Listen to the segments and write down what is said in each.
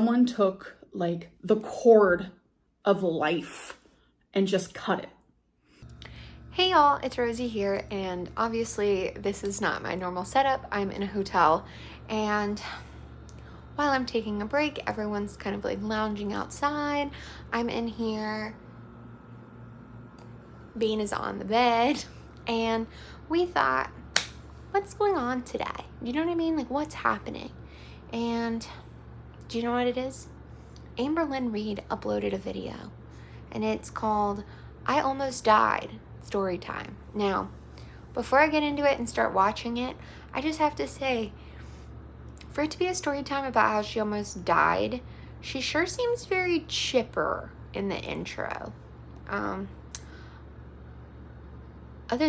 Someone took like the cord of life and just cut it. Hey y'all, it's Rosie here, and obviously this is not my normal setup. I'm in a hotel, and while I'm taking a break, everyone's kind of like lounging outside. I'm in here, Bean is on the bed, and we thought, what's going on today? You know what I mean? Like, what's happening? And do you know what it is? Amberlynn Reid uploaded a video, and it's called I Almost Died Story Time. Now, before I get into it and start watching it, I just have to say, for it to be a story time about how she almost died, she sure seems very chipper in the intro. Other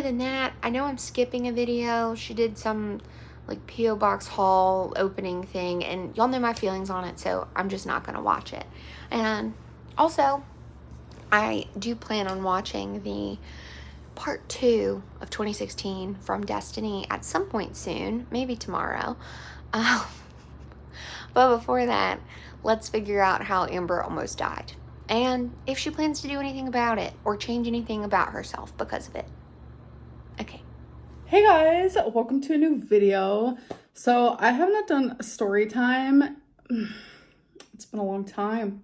than that, I know I'm skipping a video. She did some like P.O. Box haul opening thing, and y'all know my feelings on it, so I'm just not gonna watch it. And also, I do plan on watching the part 2 of 2016 from Destiny at some point soon, maybe tomorrow. But before that, let's figure out how Amber almost died, and if she plans to do anything about it or change anything about herself because of it. Okay. Hey guys, welcome to a new video. So I have not done a story time. It's been a long time.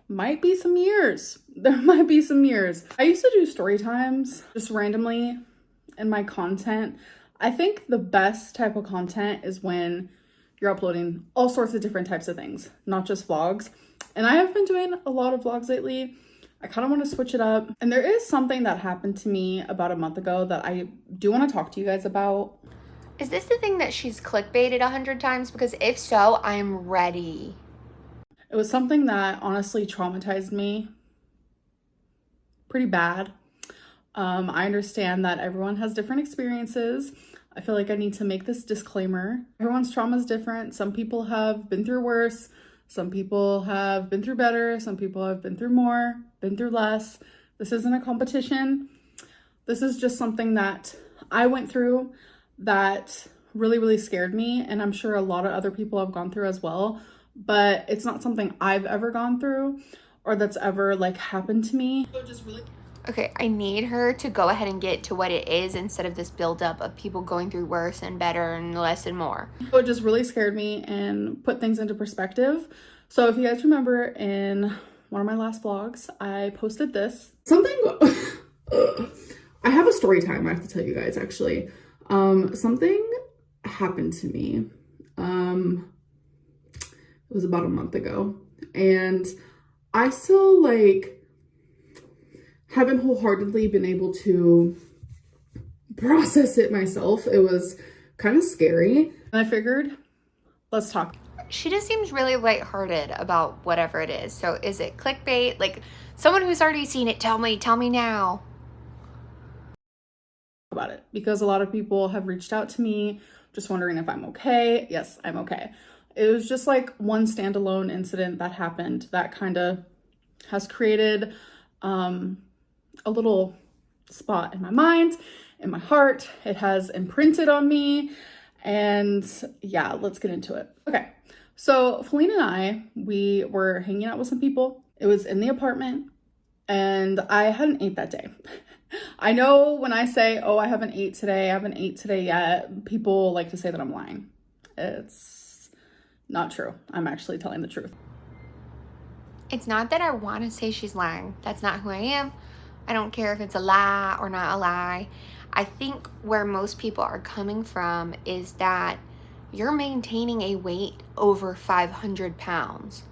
Might be some years. There might be some years. I used to do story times just randomly in my content. I think the best type of content is when you're uploading all sorts of different types of things, not just vlogs. And I have been doing a lot of vlogs lately. I kind of want to switch it up. And there is something that happened to me about a month ago that I do want to talk to you guys about. Is this the thing that she's clickbaited 100 times? Because if so, I'm ready. It was something that honestly traumatized me pretty bad. I understand that everyone has different experiences. I feel like I need to make this disclaimer. Everyone's trauma is different. Some people have been through worse. Some people have been through better. Some people have been through more, been through less. This isn't a competition. This is just something that I went through that really, really scared me. And I'm sure a lot of other people have gone through as well. But it's not something I've ever gone through or that's ever like happened to me. So just really... Okay, I need her to go ahead and get to what it is instead of this buildup of people going through worse and better and less and more. So it just really scared me and put things into perspective. So if you guys remember, in one of my last vlogs, I posted this. I have a story time I have to tell you guys, actually. Something happened to me. It was about a month ago. And I still haven't wholeheartedly been able to process it myself. It was kind of scary. And I figured, let's talk. She just seems really lighthearted about whatever it is. So is it clickbait? Like, someone who's already seen it, tell me now. About it, because a lot of people have reached out to me just wondering if I'm okay. Yes, I'm okay. It was just like one standalone incident that happened that kind of has created a little spot in my mind, in my heart. It has imprinted on me, and yeah, let's get into it. Okay, so Feline and I, we were hanging out with some people. It was in the apartment, and I hadn't ate that day. I know when I say, oh, I haven't ate today yet, people like to say that I'm lying. It's not true. I'm actually telling the truth. It's not that I want to say she's lying. That's not who I am. I don't care if it's a lie or not a lie. I think where most people are coming from is that you're maintaining a weight over 500 pounds.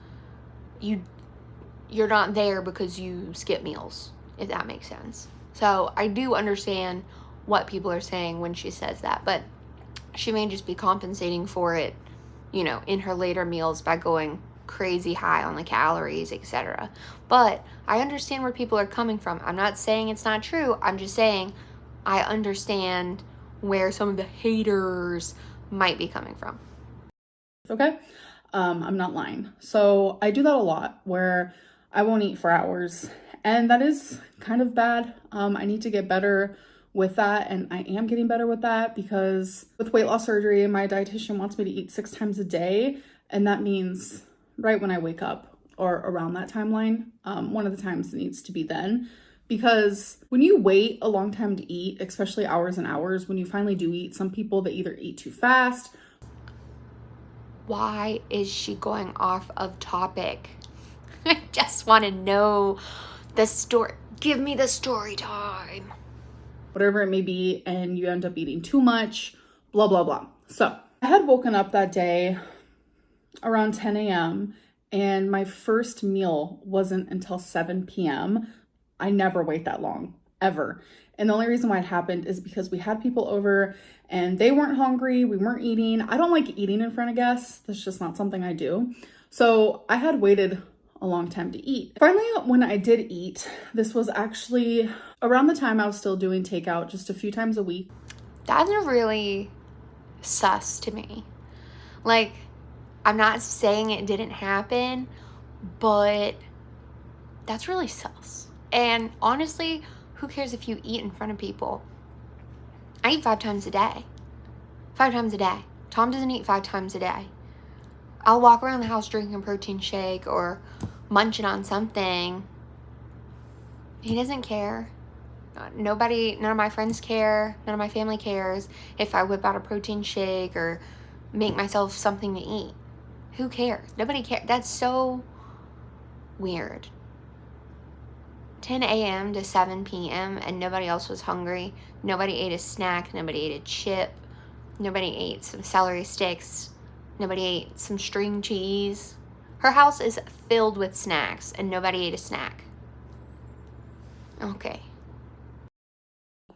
You're not there because you skip meals, if that makes sense. So I do understand what people are saying when she says that, but she may just be compensating for it, you know, in her later meals by going crazy high on the calories, etc. But I understand where people are coming from. I'm not saying it's not true. I'm just saying I understand where some of the haters might be coming from. Okay? I'm not lying. So I do that a lot where I won't eat for hours, and that is kind of bad. I need to get better with that, and I am getting better with that because with weight loss surgery, my dietitian wants me to eat 6 times a day, and that means right when I wake up or around that timeline. One of the times it needs to be then, because when you wait a long time to eat, especially hours and hours, when you finally do eat, some people, they either eat too fast. Why is she going off of topic? I just want to know the story. Give me the story time. Whatever it may be, and you end up eating too much, blah, blah, blah. So I had woken up that day around 10 a.m. and my first meal wasn't until 7 p.m. I never wait that long, ever. And the only reason why it happened is because we had people over and they weren't hungry. We weren't eating. I don't like eating in front of guests. That's just not something I do. So I had waited a long time to eat. Finally, when I did eat, this was actually around the time I was still doing takeout just a few times a week. That's really sus to me. Like, I'm not saying it didn't happen, but that's really sus. And honestly, who cares if you eat in front of people? I eat 5 times a day. 5 times a day. Tom doesn't eat 5 times a day. I'll walk around the house drinking a protein shake or munching on something. He doesn't care. None of my friends care. None of my family cares if I whip out a protein shake or make myself something to eat. Who cares? Nobody cares. That's so weird. 10 a.m. to 7 p.m. and nobody else was hungry. Nobody ate a snack. Nobody ate a chip. Nobody ate some celery sticks. Nobody ate some string cheese. Her house is filled with snacks and nobody ate a snack. Okay.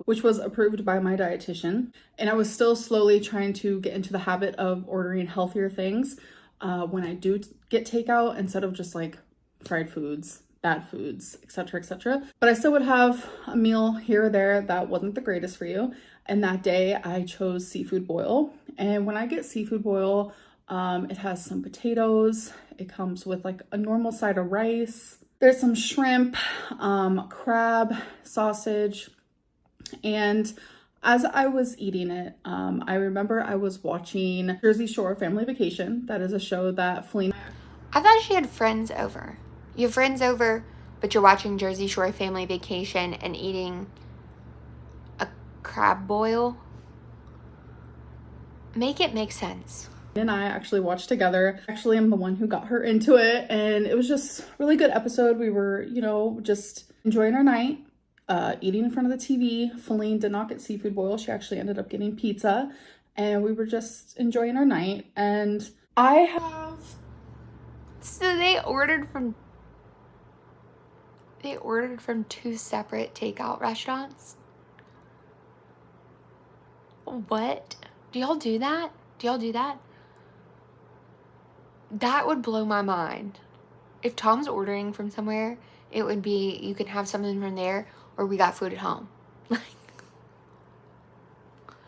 Which was approved by my dietitian. And I was still slowly trying to get into the habit of ordering healthier things when I do get takeout, instead of just like fried foods, bad foods, etc., etc. But I still would have a meal here or there that wasn't the greatest for you. And that day I chose seafood boil. And when I get seafood boil, it has some potatoes. It comes with like a normal side of rice. There's some shrimp, crab, sausage. And as I was eating it, I remember I was watching Jersey Shore Family Vacation. That is a show that Feline... I thought she had friends over. You have friends over, but you're watching Jersey Shore Family Vacation and eating a crab boil? Make it make sense. And I actually watched together. Actually, I'm the one who got her into it, and it was just a really good episode. We were, just enjoying our night, eating in front of the TV. Feline did not get seafood boil. She actually ended up getting pizza, and we were just enjoying our night. And I have... So they ordered from 2 separate takeout restaurants? What? Do y'all do that? That would blow my mind. If Tom's ordering from somewhere, it would be, you can have something from there, or we got food at home. I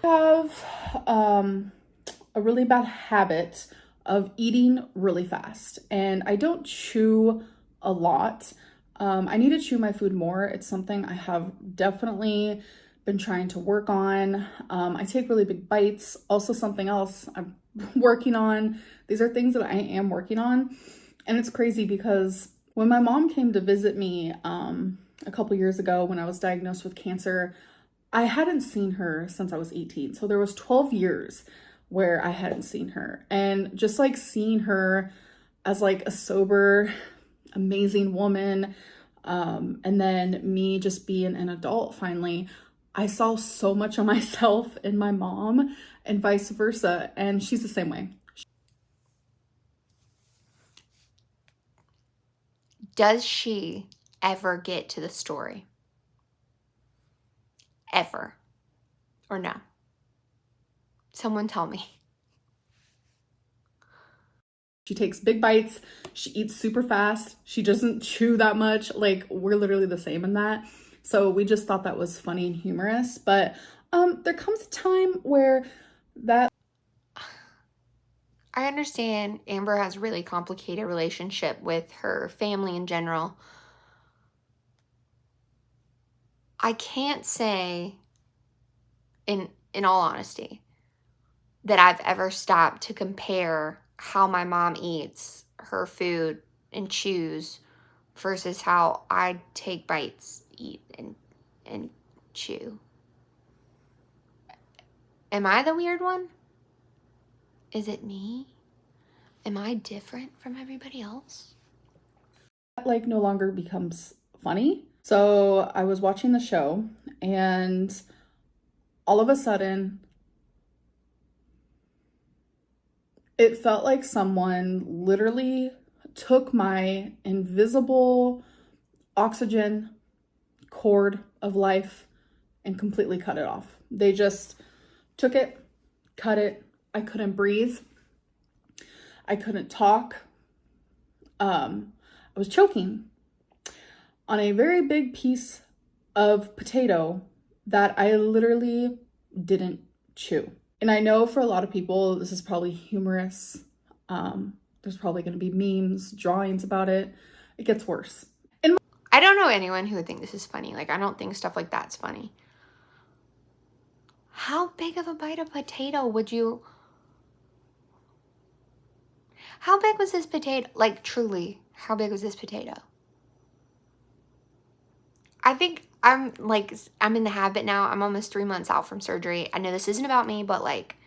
have a really bad habit of eating really fast, and I don't chew a lot. I need to chew my food more. It's something I have definitely been trying to work on. I take really big bites. Also, something else I'm working on. These are things that I am working on. And it's crazy because when my mom came to visit me a couple years ago when I was diagnosed with cancer, I hadn't seen her since I was 18. So there was 12 years where I hadn't seen her. And just like seeing her as like a sober, amazing woman, and then me just being an adult finally, I saw so much of myself in my mom and vice versa. And she's the same way. Does she ever get to the story? Ever? Or no? Someone tell me. She takes big bites. She eats super fast. She doesn't chew that much. Like, we're literally the same in that. So we just thought that was funny and humorous. But there comes a time where that... I understand Amber has a really complicated relationship with her family in general. I can't say, in all honesty, that I've ever stopped to compare how my mom eats her food and chews versus how I take bites, eat, and chew. Am I the weird one? Is it me? Am I different from everybody else? Like no longer becomes funny. So I was watching the show and all of a sudden it felt like someone literally took my invisible oxygen cord of life and completely cut it off. They just took it, cut it. I couldn't breathe. I couldn't talk. I was choking on a very big piece of potato that I literally didn't chew. And I know for a lot of people, this is probably humorous. There's probably going to be memes, drawings about it. It gets worse. And I don't know anyone who would think this is funny. Like, I don't think stuff like that's funny. How big of a bite of potato would you... How big was this potato? Like, truly, how big was this potato? I think I'm in the habit now. I'm almost 3 months out from surgery. I know this isn't about me, but like,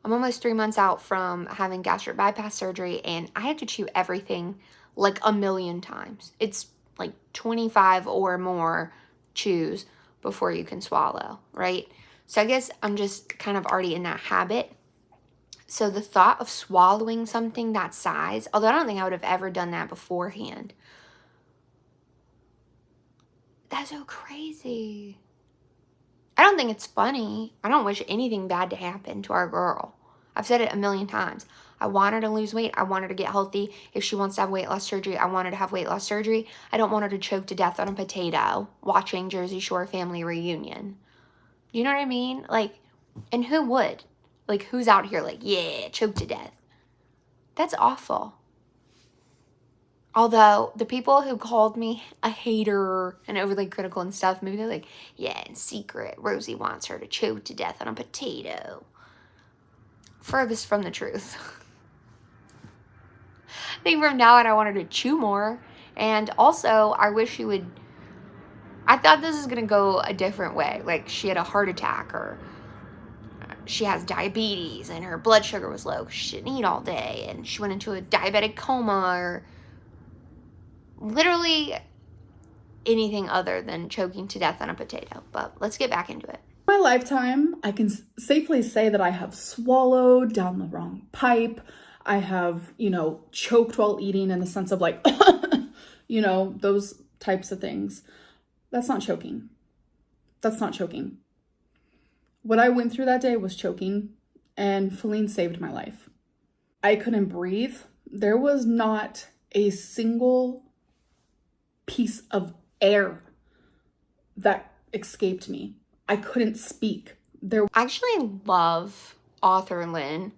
I'm almost 3 months out from having gastric bypass surgery, and I have to chew everything like a million times. It's like 25 or more chews before you can swallow, right? So I guess I'm just kind of already in that habit. So the thought of swallowing something that size, although I don't think I would have ever done that beforehand, that's so crazy. I don't think it's funny. I don't wish anything bad to happen to our girl. I've said it a million times. I want her to lose weight. I want her to get healthy. If she wants to have weight loss surgery, I want her to have weight loss surgery. I don't want her to choke to death on a potato watching Jersey Shore Family Reunion. You know what I mean? Like, and who would? Like, who's out here like, yeah, choke to death? That's awful. Although, the people who called me a hater and overly critical and stuff, maybe they're like, yeah, in secret, Rosie wants her to choke to death on a potato. Furthest from the truth. I think from now on, I want her to chew more. And also, I wish she would... I thought this was going to go a different way. Like, she had a heart attack, or she has diabetes and her blood sugar was low because she didn't eat all day, and she went into a diabetic coma, or literally anything other than choking to death on a potato. But let's get back into it. in my lifetime, I can safely say that I have swallowed down the wrong pipe. I have, choked while eating in the sense of like, those types of things. That's not choking. That's not choking. What I went through that day was choking, and Feline saved my life. I couldn't breathe. There was not a single piece of air that escaped me. I couldn't speak. I actually love author Lynn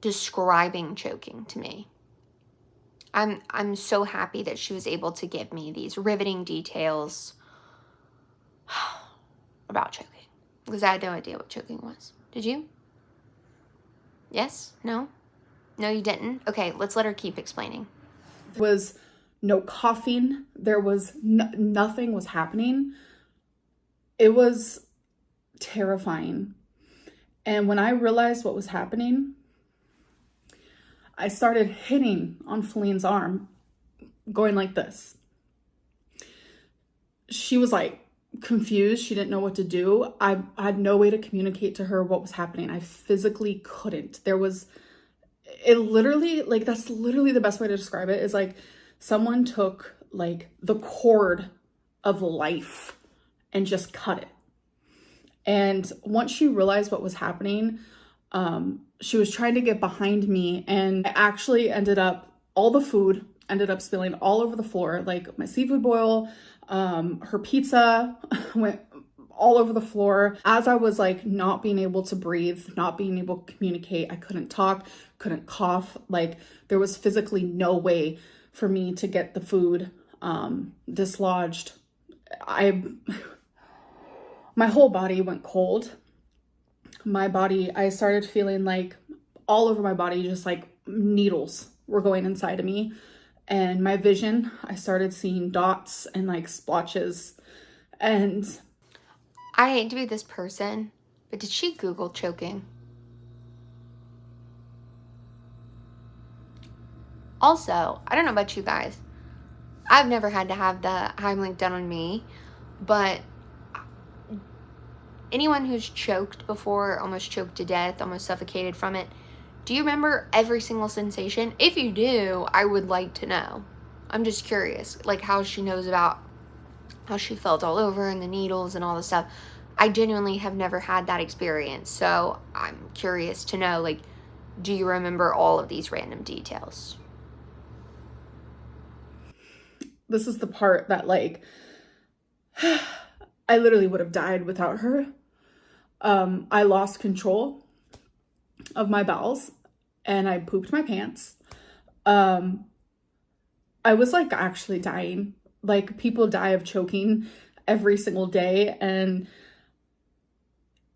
describing choking to me. I'm so happy that she was able to give me these riveting details about choking, because I had no idea what choking was. Did you? Yes? No? No, you didn't? Okay, let's let her keep explaining. There was no coughing. There was nothing was happening. It was terrifying. And when I realized what was happening, I started hitting on Feline's arm, going like this. She was like confused. She didn't know what to do. I had no way to communicate to her what was happening. I physically couldn't. It literally, like, that's literally the best way to describe it, is like someone took like the cord of life and just cut it. And once she realized what was happening, she was trying to get behind me, and I actually all the food ended up spilling all over the floor. Like my seafood boil, her pizza went all over the floor. As I was like not being able to breathe, not being able to communicate, I couldn't talk, couldn't cough. Like there was physically no way for me to get the food dislodged. My whole body went cold. I started feeling like all over my body, just like needles were going inside of me. And my vision, I started seeing dots and like splotches. And I hate to be this person, but did she Google choking? Also, I don't know about you guys. I've never had to have the Heimlich done on me, but anyone who's choked before, almost choked to death, almost suffocated from it, do you remember every single sensation? If you do, I would like to know. I'm just curious, like how she knows about how she felt all over and the needles and all the stuff. I genuinely have never had that experience, so I'm curious to know, like, do you remember all of these random details? this is the part that like, I literally would have died without her. I lost control of my bowels and I pooped my pants. I was like actually dying. Like, people die of choking every single day, and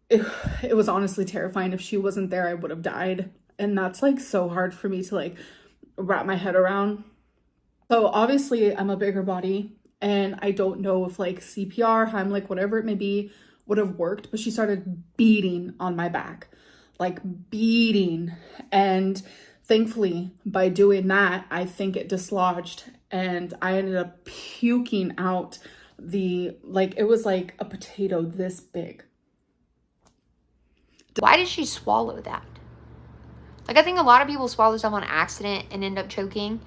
it was honestly terrifying. If she wasn't there, I would have died. And that's like so hard for me to like wrap my head around. So obviously I'm a bigger body, and I don't know if like CPR, Heimlich, whatever it may be, would have worked, but she started beating on my back, like beating. And thankfully, by doing that, I think it dislodged, and I ended up puking out like, it was like a potato this big. Why did she swallow that? Like, I think a lot of people swallow stuff on accident and end up choking,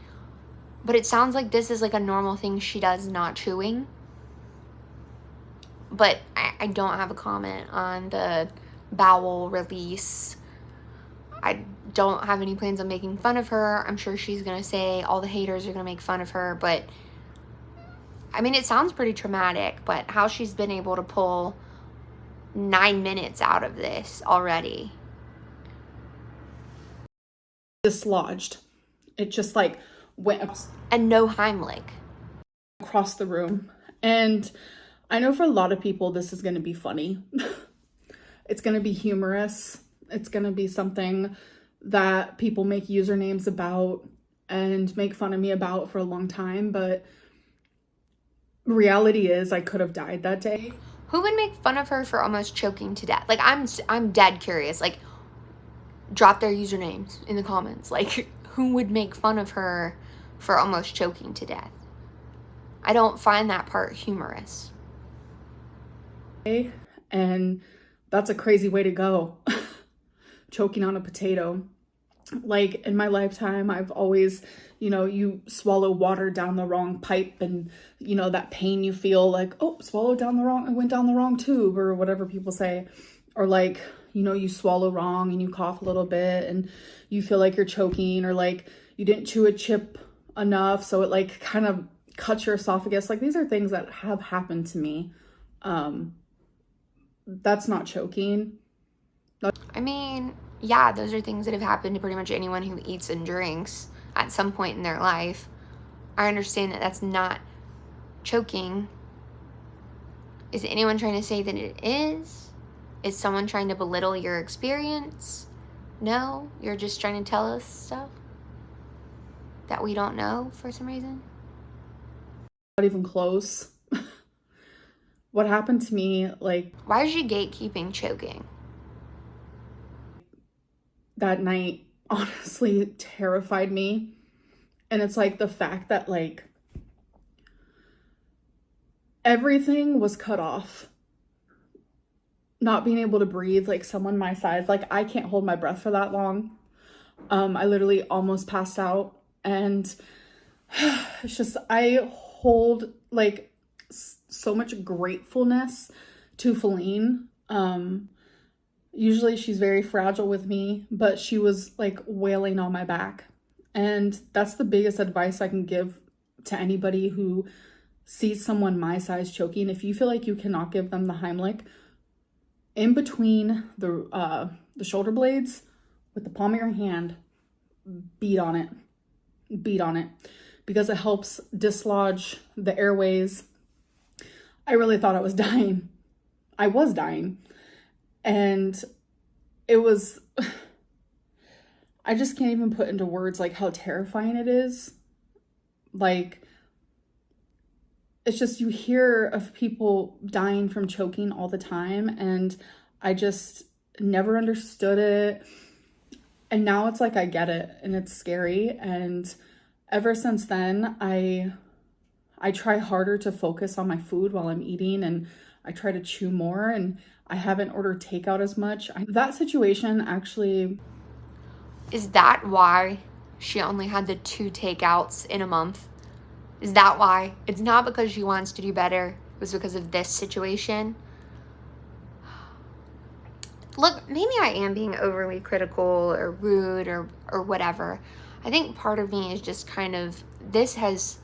but it sounds like this is like a normal thing she does, not chewing. But I don't have a comment on the bowel release. I don't have any plans on making fun of her. I'm sure she's going to say all the haters are going to make fun of her. But, I mean, it sounds pretty traumatic. But how she's been able to pull 9 minutes out of this already. Dislodged. It just like went And no Heimlich. across the room. And I know for a lot of people, this is going to be funny. It's going to be humorous. It's going to be something that people make usernames about and make fun of me about for a long time. But reality is, I could have died that day. Who would make fun of her for almost choking to death? Like, I'm dead curious. Like, drop their usernames in the comments. Like, who would make fun of her for almost choking to death? I don't find that part humorous. And that's a crazy way to go. Choking on a potato. Like, in my lifetime, I've always, you swallow water down the wrong pipe, and that pain you feel, like, oh, I went down the wrong tube, or whatever people say. Or like, you swallow wrong and you cough a little bit and you feel like you're choking, or like you didn't chew a chip enough, so it like kind of cuts your esophagus. Like, these are things that have happened to me. That's not choking. I mean, yeah, those are things that have happened to pretty much anyone who eats and drinks at some point in their life. I understand that that's not choking. Is anyone trying to say that it is? Is someone trying to belittle your experience? No, you're just trying to tell us stuff that we don't know for some reason. Not even close. What happened to me, like, why is she gatekeeping choking? That night honestly terrified me. And it's like the fact that like everything was cut off. Not being able to breathe, like someone my size, like I can't hold my breath for that long. I literally almost passed out. And it's just, I hold like so much gratefulness to Feline. Usually she's very fragile with me, but she was like wailing on my back. And that's the biggest advice I can give to anybody who sees someone my size choking. If you feel like you cannot give them the Heimlich, in between the shoulder blades, with the palm of your hand, beat on it, because it helps dislodge the airways. I really thought I was dying. I was dying. And it was, I just can't even put into words like how terrifying it is. Like, it's just, you hear of people dying from choking all the time, and I just never understood it. And now it's like I get it, and it's scary. And ever since then, I try harder to focus on my food while I'm eating, and I try to chew more, and I haven't ordered takeout as much. That situation actually... Is that why she only had the 2 takeouts in a month? Is that why? It's not because she wants to do better. It was because of this situation. Look, maybe I am being overly critical or rude or whatever. I think part of me is just kind of, this has...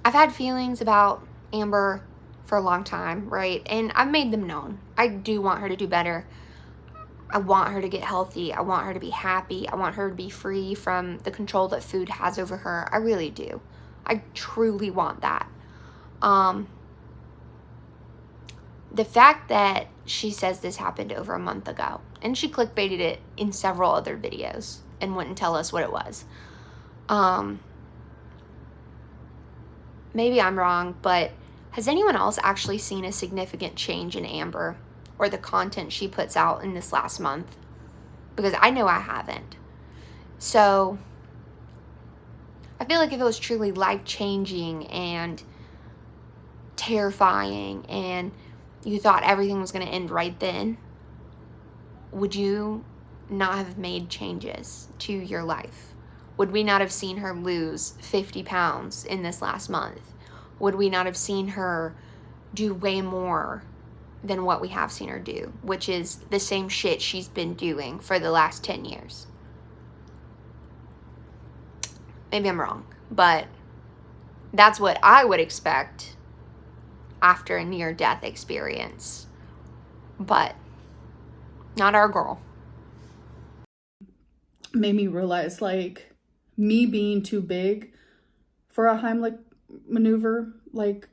I've had feelings about Amber for a long time, right? And I've made them known. I do want her to do better. I want her to get healthy. I want her to be happy. I want her to be free from the control that food has over her. I really do. I truly want that. The fact that she says this happened over a month ago, and she clickbaited it in several other videos and wouldn't tell us what it was. Maybe I'm wrong, but has anyone else actually seen a significant change in Amber or the content she puts out in this last month? Because I know I haven't. So I feel like if it was truly life-changing and terrifying and you thought everything was going to end right then, would you not have made changes to your life? Would we not have seen her lose 50 pounds in this last month? Would we not have seen her do way more than what we have seen her do, which is the same shit she's been doing for the last 10 years? Maybe I'm wrong, but that's what I would expect after a near-death experience. But not our girl. Made me realize, like, me being too big for a Heimlich maneuver, like,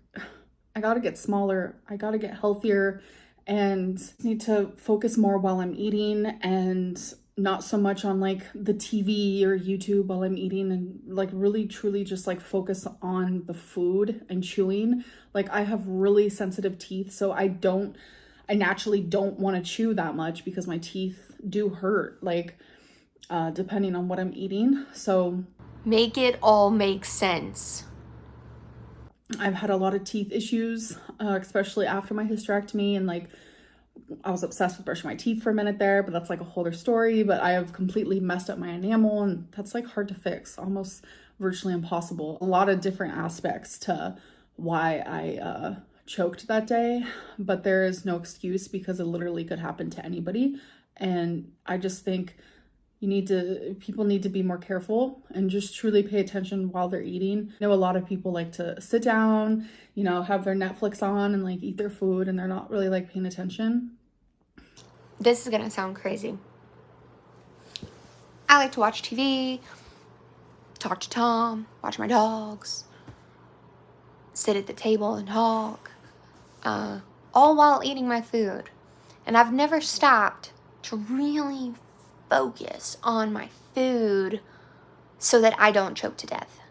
I gotta get smaller, I gotta get healthier, and need to focus more while I'm eating, and not so much on like the TV or YouTube while I'm eating, and like really truly just like focus on the food and chewing. Like, I have really sensitive teeth, so I naturally don't want to chew that much because my teeth do hurt, like depending on what I'm eating. So make it all make sense. I've had a lot of teeth issues, especially after my hysterectomy, and like I was obsessed with brushing my teeth for a minute there, but that's like a whole other story. But I have completely messed up my enamel, and that's like hard to fix, almost virtually impossible. A lot of different aspects to why I choked that day, but there is no excuse because it literally could happen to anybody. And I just think people need to be more careful and just truly pay attention while they're eating. I know a lot of people like to sit down, have their Netflix on and like eat their food, and they're not really like paying attention. This is gonna sound crazy. I like to watch TV, talk to Tom, watch my dogs, sit at the table and talk, all while eating my food. And I've never stopped to really focus on my food so that I don't choke to death.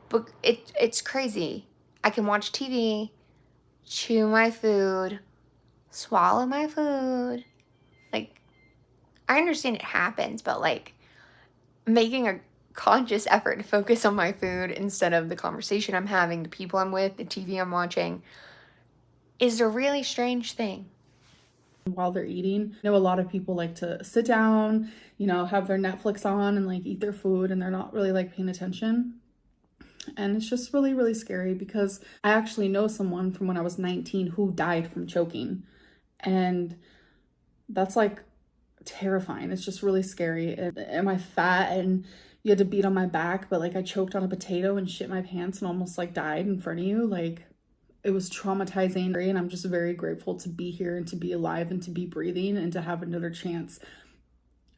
But it's crazy. I can watch TV, chew my food, swallow my food. Like, I understand it happens, but like making a conscious effort to focus on my food instead of the conversation I'm having, the people I'm with, the TV I'm watching, is a really strange thing. While they're eating, I know a lot of people like to sit down, have their Netflix on and like eat their food, and they're not really like paying attention. And it's just really, really scary because I actually know someone from when I was 19 who died from choking. And that's like terrifying. It's just really scary. Am I fat and you had to beat on my back, but like I choked on a potato and shit my pants and almost like died in front of you? Like, it was traumatizing, and I'm just very grateful to be here and to be alive and to be breathing and to have another chance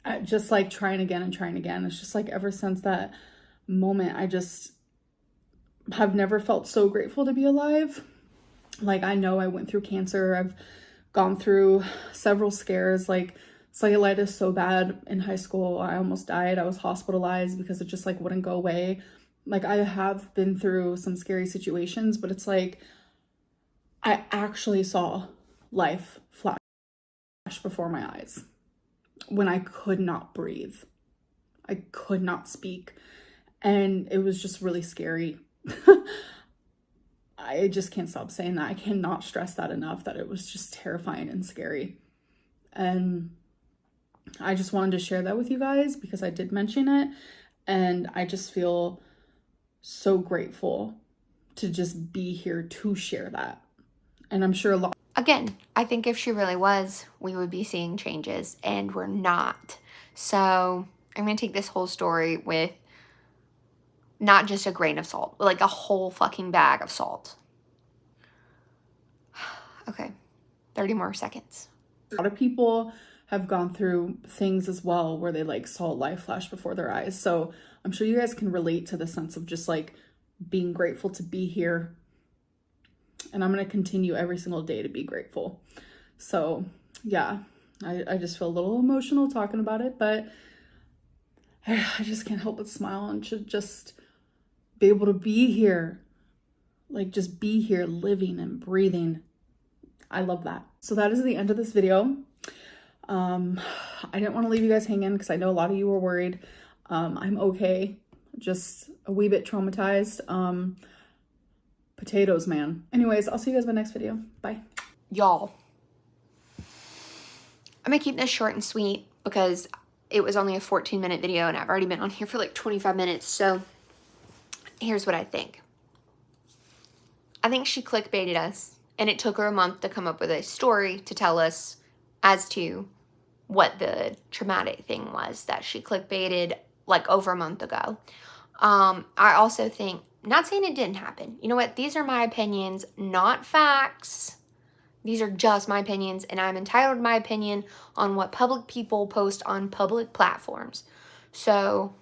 at just like trying again and trying again. It's just like ever since that moment, I just have never felt so grateful to be alive. Like, I know I went through cancer. I've gone through several scares, like cellulitis so bad in high school. I almost died. I was hospitalized because it just like wouldn't go away. Like I have been through some scary situations, but it's like I actually saw life flash before my eyes when I could not breathe. I could not speak. And it was just really scary. I just can't stop saying that. I cannot stress that enough, that it was just terrifying and scary. And I just wanted to share that with you guys because I did mention it. And I just feel so grateful to just be here to share that. And I'm sure a lot. Again, I think if she really was, we would be seeing changes, and we're not. So I'm going to take this whole story with not just a grain of salt, but like a whole fucking bag of salt. Okay, 30 more seconds. A lot of people have gone through things as well where they like saw life flash before their eyes. So I'm sure you guys can relate to the sense of just like being grateful to be here. And I'm going to continue every single day to be grateful. So yeah, I just feel a little emotional talking about it, but I just can't help but smile and should just be able to be here. Like just be here living and breathing. I love that. So that is the end of this video. I didn't want to leave you guys hanging because I know a lot of you were worried. I'm okay. Just a wee bit traumatized. Potatoes, man. Anyways, I'll see you guys in my next video. Bye. Y'all, I'm gonna keep this short and sweet because it was only a 14-minute video and I've already been on here for like 25 minutes. So here's what I think. I think she clickbaited us, and it took her a month to come up with a story to tell us as to what the traumatic thing was that she clickbaited like over a month ago. I also think, not saying it didn't happen. You know what? These are my opinions, not facts. These are just my opinions, and I'm entitled to my opinion on what public people post on public platforms. So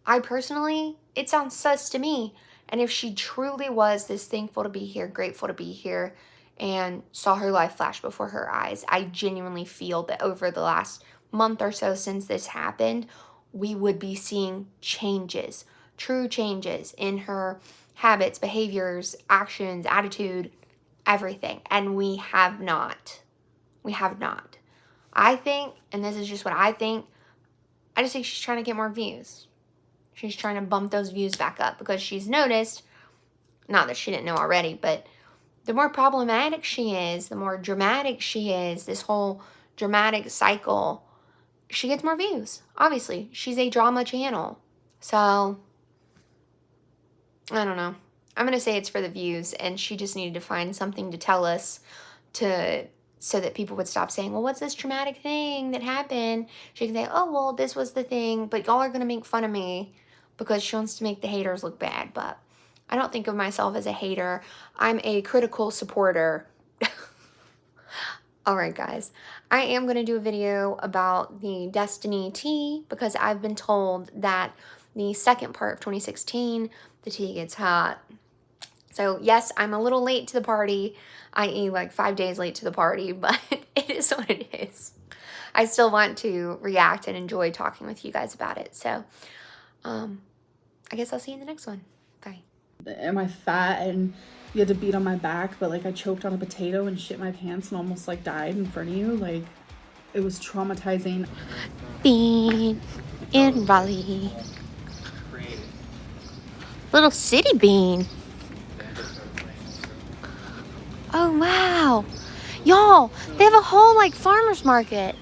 I personally, it sounds sus to me. And if she truly was this thankful to be here, grateful to be here, and saw her life flash before her eyes, I genuinely feel that over the last month or so since this happened, we would be seeing changes, true changes in her habits, behaviors, actions, attitude, everything. And we have not. We have not. I think, and this is just what I think, I just think she's trying to get more views. She's trying to bump those views back up because she's noticed, not that she didn't know already, but the more problematic she is, the more dramatic she is, this whole dramatic cycle, she gets more views. Obviously, she's a drama channel. So, I don't know. I'm going to say it's for the views, and she just needed to find something to tell us so that people would stop saying, well, what's this traumatic thing that happened? She can say, oh, well, this was the thing, but y'all are going to make fun of me because she wants to make the haters look bad. But I don't think of myself as a hater. I'm a critical supporter. All right, guys. I am going to do a video about the Destiny tea because I've been told that the second part of 2016, the tea gets hot. So, yes, I'm a little late to the party, i.e. like 5 days late to the party, but it is what it is. I still want to react and enjoy talking with you guys about it. So, I guess I'll see you in the next one. Bye. Am I fat and you had to beat on my back, but like I choked on a potato and shit my pants and almost like died in front of you? Like, it was traumatizing. Bean in Raleigh. Little city bean. Oh, wow. Y'all, they have a whole, like, farmer's market.